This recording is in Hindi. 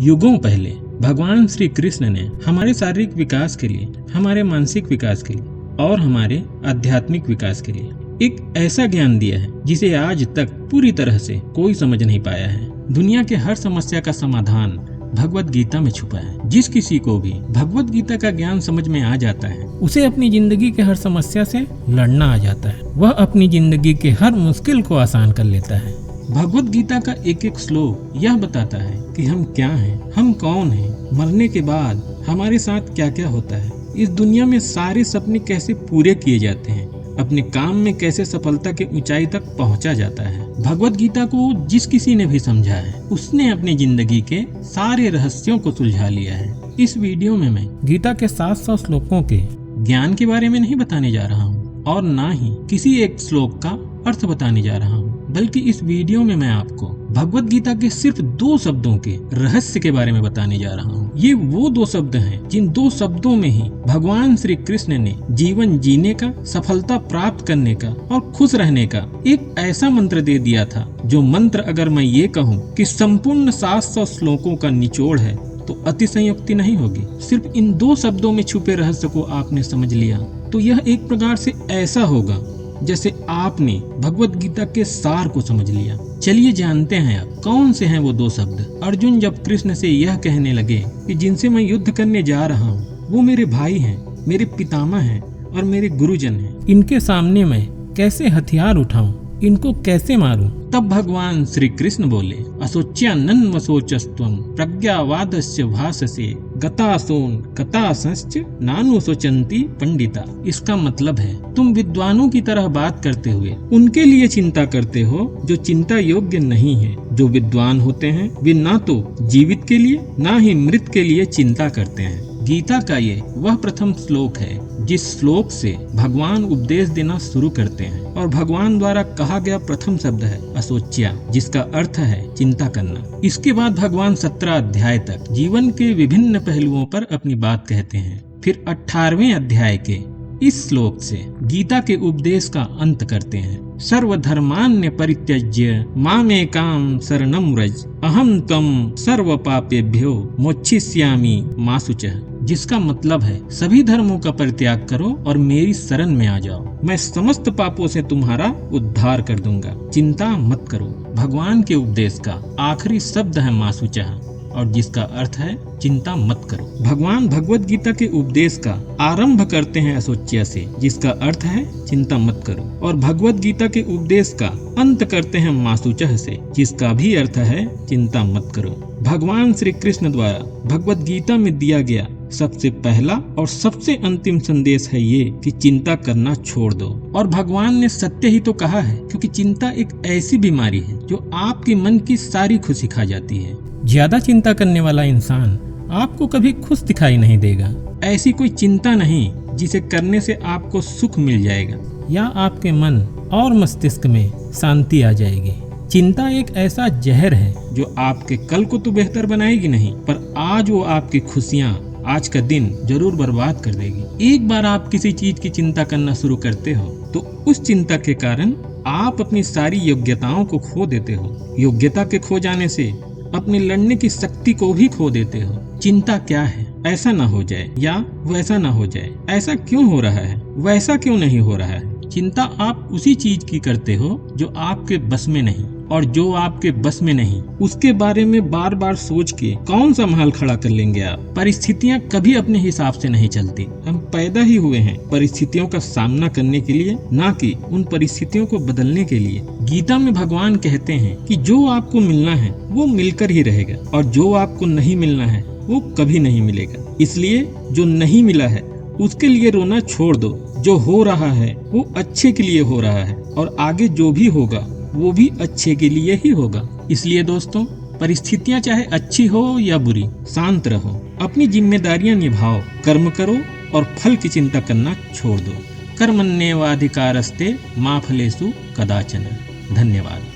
युगों पहले भगवान श्री कृष्ण ने हमारे शारीरिक विकास के लिए, हमारे मानसिक विकास के लिए और हमारे आध्यात्मिक विकास के लिए एक ऐसा ज्ञान दिया है जिसे आज तक पूरी तरह से कोई समझ नहीं पाया है। दुनिया के हर समस्या का समाधान भगवत गीता में छुपा है। जिस किसी को भी भगवत गीता का ज्ञान समझ में आ जाता है, उसे अपनी जिंदगी के हर समस्या से लड़ना आ जाता है। वह अपनी जिंदगी के हर मुश्किल को आसान कर लेता है। भगवत गीता का एक एक श्लोक यह बताता है कि हम क्या हैं, हम कौन हैं, मरने के बाद हमारे साथ क्या क्या होता है, इस दुनिया में सारे सपने कैसे पूरे किए जाते हैं, अपने काम में कैसे सफलता के ऊंचाई तक पहुंचा जाता है। भगवत गीता को जिस किसी ने भी समझा है, उसने अपनी जिंदगी के सारे रहस्यों को सुलझा लिया है। इस वीडियो में मैं गीता के 700 श्लोकों के ज्ञान के बारे में नहीं बताने जा रहा हूँ और ना ही किसी एक श्लोक का अर्थ बताने जा रहा हूँ, बल्कि इस वीडियो में मैं आपको भगवत गीता के सिर्फ 2 शब्दों के रहस्य के बारे में बताने जा रहा हूँ। ये वो 2 शब्द हैं जिन 2 शब्दों में ही भगवान श्री कृष्ण ने जीवन जीने का, सफलता प्राप्त करने का और खुश रहने का एक ऐसा मंत्र दे दिया था, जो मंत्र अगर मैं ये कहूँ कि संपूर्ण 700 श्लोकों का निचोड़ है तो अतिशयोक्ति नहीं होगी। सिर्फ इन 2 शब्दों में छुपे रहस्य को आपने समझ लिया तो यह एक प्रकार से ऐसा होगा जैसे आपने भगवत गीता के सार को समझ लिया। चलिए जानते हैं अब कौन से हैं वो 2 शब्द। अर्जुन जब कृष्ण से यह कहने लगे कि जिनसे मैं युद्ध करने जा रहा हूँ वो मेरे भाई हैं, मेरे पितामह हैं और मेरे गुरुजन हैं, इनके सामने मैं कैसे हथियार उठाऊं, इनको कैसे मारूं, तब भगवान श्री कृष्ण बोले, असोच्यानन्वसोचस्त्वं प्रज्ञावादस्य भाससे गतासोन कथासंश्च नानु सोचन्ति पंडिता। इसका मतलब है तुम विद्वानों की तरह बात करते हुए उनके लिए चिंता करते हो जो चिंता योग्य नहीं है। जो विद्वान होते हैं वे ना तो जीवित के लिए ना ही मृत के लिए चिंता करते हैं। गीता का ये वह प्रथम श्लोक है जिस श्लोक से भगवान उपदेश देना शुरू करते हैं और भगवान द्वारा कहा गया प्रथम शब्द है असोच्या, जिसका अर्थ है चिंता करना। इसके बाद भगवान 17 अध्याय तक जीवन के विभिन्न पहलुओं पर अपनी बात कहते हैं। फिर 18वें अध्याय के इस श्लोक से गीता के उपदेश का अंत करते हैं। सर्वधर्मान्य परित्यज्य मामेकां शरणं व्रज अहं त्वं सर्व पापेभ्यो मोक्षयिष्यामि मा शुचः। जिसका मतलब है सभी धर्मों का परित्याग करो और मेरी शरण में आ जाओ, मैं समस्त पापों से तुम्हारा उद्धार कर दूंगा, चिंता मत करो। भगवान के उपदेश का आखिरी शब्द है मा शुचः और जिसका अर्थ है चिंता मत करो। भगवान भगवत गीता के उपदेश का आरंभ करते हैं असोच्या से, जिसका अर्थ है चिंता मत करो, और भगवत गीता के उपदेश का अंत करते हैं मा शुचः से, जिसका भी अर्थ है चिंता मत करो। भगवान श्री कृष्ण द्वारा भगवत गीता में दिया गया सबसे पहला और सबसे अंतिम संदेश है ये कि चिंता करना छोड़ दो। और भगवान ने सत्य ही तो कहा है, क्योंकि चिंता एक ऐसी बीमारी है जो आपके मन की सारी खुशी खा जाती है। ज्यादा चिंता करने वाला इंसान आपको कभी खुश दिखाई नहीं देगा। ऐसी कोई चिंता नहीं जिसे करने से आपको सुख मिल जाएगा या आपके मन और मस्तिष्क में शांति आ जाएगी। चिंता एक ऐसा जहर है जो आपके कल को तो बेहतर बनाएगी नहीं, पर आज वो आपकी खुशियाँ, आज का दिन जरूर बर्बाद कर देगी। एक बार आप किसी चीज की चिंता करना शुरू करते हो तो उस चिंता के कारण आप अपनी सारी योग्यताओं को खो देते हो। योग्यता के खो जाने से अपने लड़ने की शक्ति को भी खो देते हो। चिंता क्या है, ऐसा ना हो जाए या वैसा ना हो जाए, ऐसा क्यों हो रहा है, वैसा क्यों नहीं हो रहा है। चिंता आप उसी चीज की करते हो जो आपके बस में नहीं, और जो आपके बस में नहीं उसके बारे में बार बार सोच के कौन सा महल खड़ा कर लेंगे आप। परिस्थितियां कभी अपने हिसाब से नहीं चलती। हम पैदा ही हुए हैं परिस्थितियों का सामना करने के लिए, ना कि उन परिस्थितियों को बदलने के लिए। गीता में भगवान कहते हैं कि जो आपको मिलना है वो मिलकर ही रहेगा और जो आपको नहीं मिलना है वो कभी नहीं मिलेगा। इसलिए जो नहीं मिला है उसके लिए रोना छोड़ दो। जो हो रहा है वो अच्छे के लिए हो रहा है और आगे जो भी होगा वो भी अच्छे के लिए ही होगा। इसलिए दोस्तों, परिस्थितियां चाहे अच्छी हो या बुरी, शांत रहो, अपनी जिम्मेदारियां निभाओ, कर्म करो और फल की चिंता करना छोड़ दो। कर्मण्येवाधिकारस्ते मा फलेषु कदाचन। धन्यवाद।